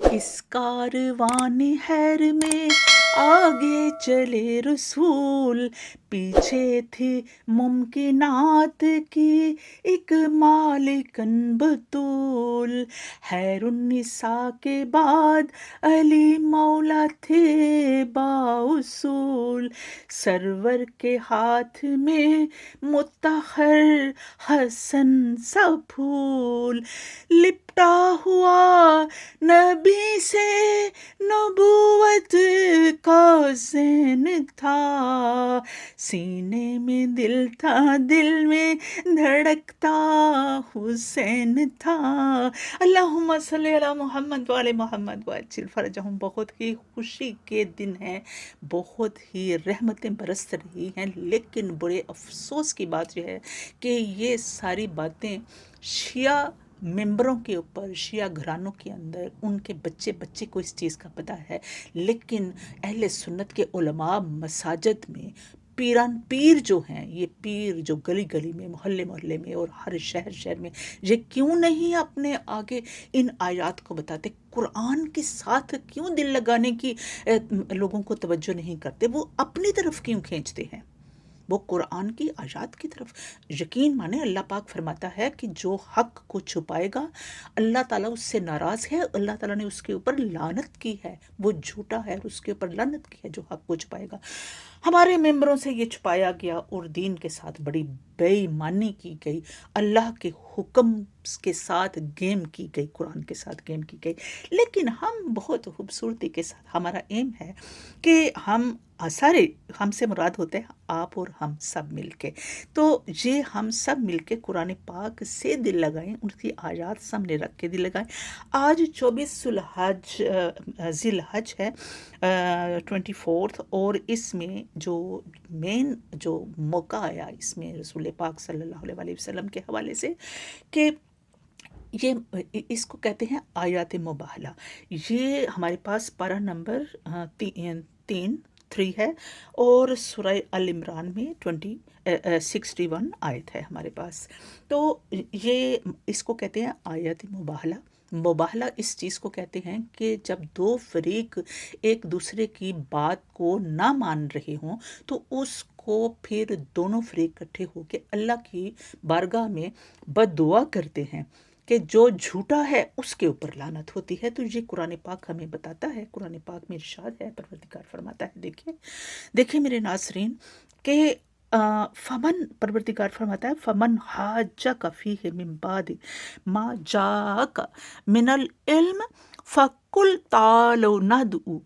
اس کاروان حیر میں آگے چلے رسول، پیچھے تھی ممکنات کی ایک مالکن بطول۔ حیر النساء کے بعد علی مولا تھے باصول، سرور کے ہاتھ میں متحر حسن سا پھول، لپٹا ہوا نبی سے نبوت کا زین تھا، سینے میں دل تھا، دل میں دھڑکتا حسین تھا۔ اللہم صلی علی محمد وعلی محمد وعجل فرجہم۔ بہت ہی خوشی کے دن ہیں، بہت ہی رحمتیں برس رہی ہیں، لیکن بڑے افسوس کی بات یہ ہے کہ یہ ساری باتیں شیعہ ممبروں کے اوپر، شیعہ گھرانوں کے اندر ان کے بچے بچے کو اس چیز کا پتہ ہے، لیکن اہل سنت کے علماء مساجد میں پیر جو ہیں، یہ پیر جو گلی گلی میں، محلے محلے میں اور ہر شہر شہر میں، یہ کیوں نہیں اپنے آگے ان آیات کو بتاتے؟ قرآن کے ساتھ کیوں دل لگانے کی لوگوں کو توجہ نہیں کرتے؟ وہ اپنی طرف کیوں کھینچتے ہیں؟ وہ قرآن کی آیات کی طرف یقین مانے۔ اللہ پاک فرماتا ہے کہ جو حق کو چھپائے گا اللہ تعالیٰ اس سے ناراض ہے، اللہ تعالیٰ نے اس کے اوپر لعنت کی ہے، وہ جھوٹا ہے اور اس کے اوپر لعنت کی ہے جو حق کو چھپائے گا۔ ہمارے ممبروں سے یہ چھپایا گیا اور دین کے ساتھ بڑی بے ایمانی کی گئی، اللہ کے حکم کے ساتھ گیم کی گئی، قرآن کے ساتھ گیم کی گئی۔ لیکن ہم بہت خوبصورتی کے ساتھ، ہمارا ایم ہے کہ سارے، ہم سے مراد ہوتے ہیں آپ اور ہم سب مل کے، تو یہ ہم سب مل کے قرآن پاک سے دل لگائیں، ان کی آیات سامنے رکھ کے دل لگائیں۔ آج 24 ذی الحج ہے، 24، اور اس میں جو مین جو موقع آیا اس میں رسول پاک صلی اللہ علیہ وسلم کے حوالے سے، کہ یہ اس کو کہتے ہیں آیات مباہلہ۔ یہ ہمارے پاس پارہ نمبر 3 ہے، اور سورہ ال عمران میں 61 آیت ہے ہمارے پاس۔ تو یہ اس کو کہتے ہیں آیات مباہلہ۔ مباہلہ اس چیز کو کہتے ہیں کہ جب دو فریق ایک دوسرے کی بات کو نہ مان رہے ہوں تو اس کو پھر دونوں فریق اکٹھے ہو کے اللہ کی بارگاہ میں بد دعا کرتے ہیں کہ جو جھوٹا ہے اس کے اوپر لعنت ہوتی ہے۔ تو یہ قرآن پاک ہمیں بتاتا ہے، قرآن پاک میں ارشاد ہے، پروردگار فرماتا ہے، دیکھیں میرے ناظرین، کہ فمن، پروردگار فرماتا ہے فمن حاجک فیہ من بعد ما جاءک من العلم فقل تعالوا ندعو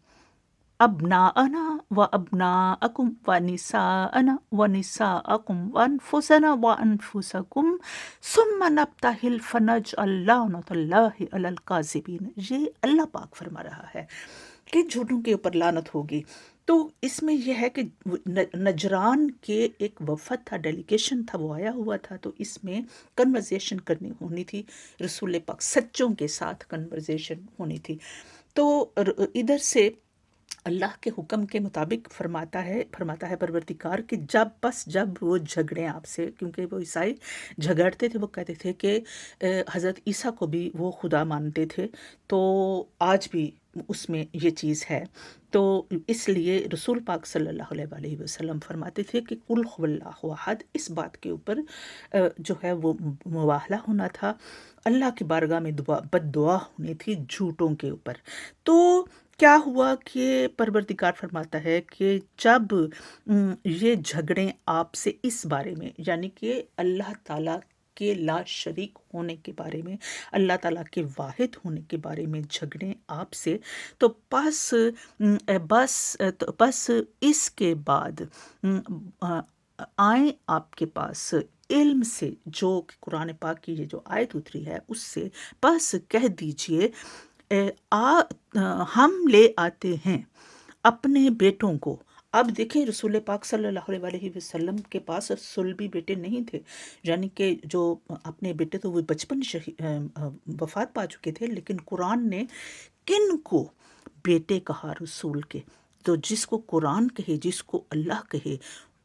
ابناءنا و ابناءکم و نساءنا و نساءکم و انفسنا و انفسکم ثم نبتہل فنجعل لعنۃ اللہ علی الکاذبین۔ یہ اللہ پاک فرما رہا ہے کہ جھوٹوں کے اوپر لعنت ہوگی۔ تو اس میں یہ ہے کہ نجران کے ایک وفد تھا، ڈیلیگیشن تھا، وہ آیا ہوا تھا، تو اس میں کنورزیشن کرنی ہونی تھی، رسول پاک سچوں کے ساتھ کنورزیشن ہونی تھی۔ تو ادھر سے اللہ کے حکم کے مطابق فرماتا ہے پروردگار کہ جب وہ جھگڑیں آپ سے، کیونکہ وہ عیسائی جھگڑتے تھے، وہ کہتے تھے کہ حضرت عیسیٰ کو بھی وہ خدا مانتے تھے، تو آج بھی اس میں یہ چیز ہے۔ تو اس لیے رسول پاک صلی اللہ علیہ وآلہ وسلم فرماتے تھے کہ قل هو اللہ احد، اس بات کے اوپر جو ہے وہ مباہلہ ہونا تھا، اللہ کی بارگاہ میں بد دعا ہونی تھی جھوٹوں کے اوپر۔ تو کیا ہوا کہ پروردگار فرماتا ہے کہ جب یہ جھگڑیں آپ سے اس بارے میں، یعنی کہ اللہ تعالیٰ کے لا شریک ہونے کے بارے میں، اللہ تعالیٰ کے واحد ہونے کے بارے میں جھگڑیں آپ سے، تو بس اس کے بعد آئیں آپ کے پاس علم سے، جو قرآن پاک کی یہ جو آیت اتری ہے اس سے، بس کہہ دیجئے ہم لے آتے ہیں اپنے بیٹوں کو۔ اب دیکھیں رسول پاک صلی اللہ علیہ وآلہ وسلم کے پاس صلبی بیٹے نہیں تھے، یعنی کہ جو اپنے بیٹے تو وہ بچپن وفات پا چکے تھے، لیکن قرآن نے کن کو بیٹے کہا رسول کے؟ تو جس کو قرآن کہے، جس کو اللہ کہے،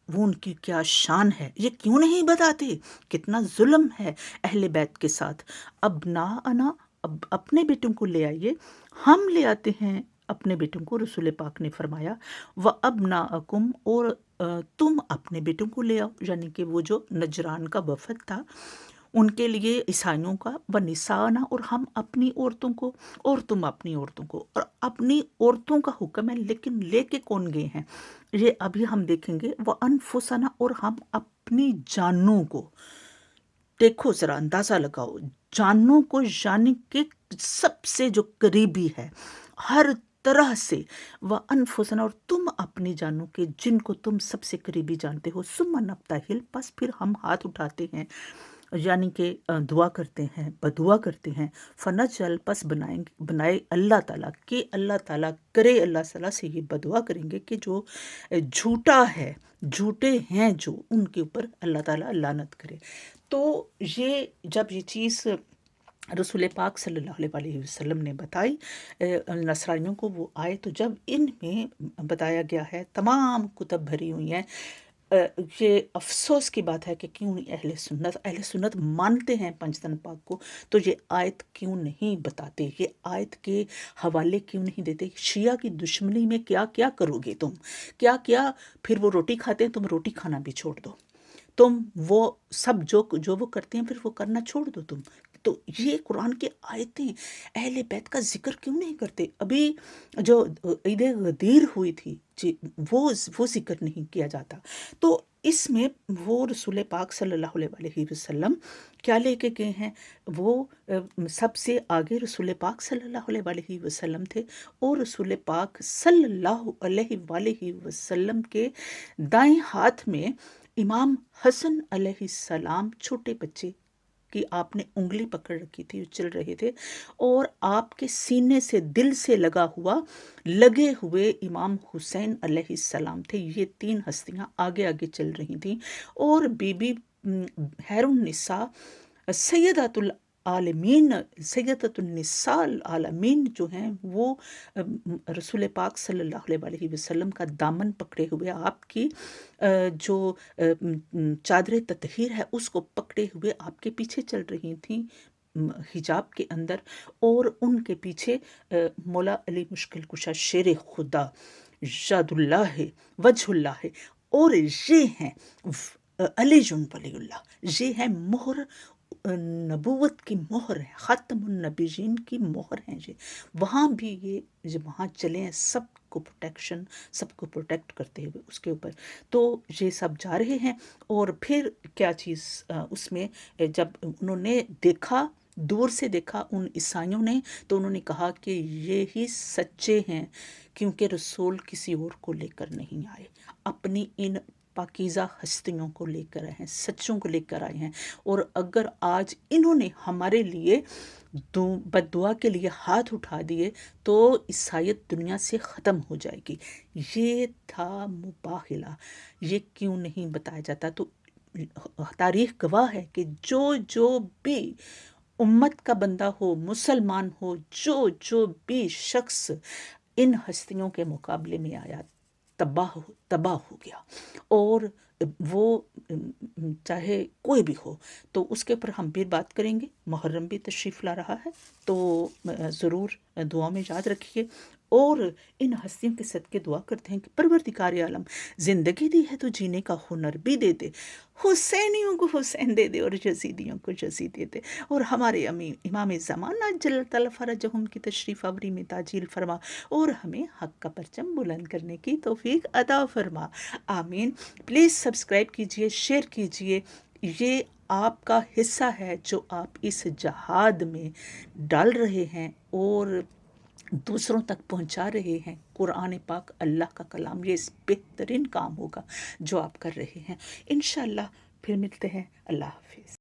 وہ ان کی کیا شان ہے، یہ کیوں نہیں بتاتے؟ کتنا ظلم ہے اہل بیت کے ساتھ۔ ابناءنا، अब अपने बेटों को ले आइए, हम ले आते हैं अपने बेटों को। रसूल पाक ने फरमाया व अबनाअकुम, और तुम अपने बेटों को ले आओ, यानी कि वो जो नजरान का वफद था उनके लिए ईसाइयों का, व निसाना, और हम अपनी औरतों को और तुम अपनी औरतों को। और अपनी औरतों का हुक्म है, लेकिन लेके कौन गए हैं ये अभी हम देखेंगे। व अनफुसना, और हम अपनी जानों को, देखो जरा अंदाजा लगाओ, जानों को, यानी कि सबसे जो करीबी है हर तरह से। व अनफुसना, और तुम अपनी जानों के जिनको तुम सबसे करीबी जानते हो। सुम्मा नब्ताहिल, बस फिर हम हाथ उठाते हैं, यानी कि दुआ करते हैं, बदुआ करते हैं। फनजल, बस बनाए अल्लाह ताला के, अल्लाह ताला करे, अल्लाह ताला से ये बदुआ करेंगे कि जो झूठा है, झूठे हैं जो, उनके ऊपर अल्लाह ताला लानत करे। तो ये जब ये चीज़ रसूल पाक सल्लल्लाहु अलैहि वसल्लम ने बताई नसरानियों को, वो आए तो जब इनमें बताया गया है, तमाम कुतब भरी हुई हैं, ये अफसोस की बात है कि क्यों नहीं अहले सुन्नत मानते हैं पंचतन पाक को, तो ये आयत क्यों नहीं बताते, ये आयत के हवाले क्यों नहीं देते। शिया की दुश्मनी में क्या क्या करोगे तुम, क्या क्या, फिर वो रोटी खाते हैं, तुम रोटी खाना भी छोड़ दो, तुम वो सब जो वो करते हैं फिर वो करना छोड़ दो तुम। तो ये कुरान की आयतें अहले बैत का जिक्र क्यों नहीं करते। अभी जो ईद गदीर हुई थी जी, वो जिक्र नहीं किया जाता। तो इसमें वो रसूल पाक सल्लल्लाहु अलैहि वसल्लम क्या लेके गए हैं, वो सबसे आगे रसूल पाक सल्लल्लाहु अलैहि वसल्लम थे, और रसूल पाक सल्लल्लाहु अलैहि वसल्लम के दाएं हाथ में इमाम हसन अलैहिस्सलाम, छोटे बच्चे की आपने उंगली पकड़ रखी थी, चल रहे थे, और आपके सीने से, दिल से लगे हुए इमाम हुसैन अलैहिस्सलाम थे। ये तीन हस्तियां आगे आगे चल रही थी, और बीबी हैरुन निसा सैयदातुल आलमीन, सैयदतुन निसाल आलमीन जो हैं, वो रसूल पाक सल्लल्लाहु अलैहि वसल्लम का दामन पकड़े हुए, आपकी जो चादर ततहीर है उसको पकड़े हुए आपके पीछे चल रही थी हिजाब के अंदर, और उनके पीछे मौला अली मुश्किल कुशा शेर खुदा जादुल्लाह है, वजहुल्लाह है, और ये हैं अलीजुन वलीउल्लाह, ये है मोहर नबूवत की मोहर है, ख़ातमुन नबीयीन की मोहर हैं ये। वहाँ भी ये जब वहाँ चले हैं, सबको प्रोटेक्ट करते हुए उसके ऊपर, तो ये सब जा रहे हैं। और फिर क्या चीज़ उसमें जब उन्होंने देखा, दूर से देखा उन ईसाइयों ने, तो उन्होंने कहा कि ये ही सच्चे हैं, क्योंकि रसूल किसी और को लेकर नहीं आए, अपनी इन पाकीज़ा हस्तियों को लेकर आए हैं, सच्चों को लेकर आए हैं। और अगर आज इन्होंने हमारे लिए बद्दुआ के लिए हाथ उठा दिए तो ईसाईयत दुनिया से ख़त्म हो जाएगी। ये था मुबाहिला, ये क्यों नहीं बताया जाता। तो तारीख़ गवाह है कि जो भी उम्मत का बंदा हो, मुसलमान हो, जो भी शख्स इन हस्तियों के मुकाबले में आया, तबाह हो गया। और वो चाहे कोई भी हो, तो उसके ऊपर हम फिर बात करेंगे। मुहर्रम भी तशरीफ़ ला रहा है, तो ज़रूर दुआ में याद रखिए, और इन हस्तियों के सदके दुआ करते हैं कि परवरदिगार आलम ज़िंदगी दी है तो जीने का हुनर भी दे दे, हुसैनियों को हुसैन दे दे, और यजीदियों को यजीद दे दे, और हमारे इमाम ज़माना जल्ल तआला फ़रजहुम की तशरीफ़ आवरी में ताजील फरमा, और हमें हक़ का परचम बुलंद करने की तौफ़ीक अता फरमा। आमीन। प्लीज़ सब्सक्राइब कीजिए, शेयर कीजिए। ये आपका हिस्सा है जो आप इस जहाद में डाल रहे हैं और दूसरों तक पहुंचा रहे हैं। कुरान पाक अल्लाह का कलाम, ये इस बेहतरीन काम होगा जो आप कर रहे हैं। इंशाअल्लाह फिर मिलते हैं। अल्लाह हाफ़िज़।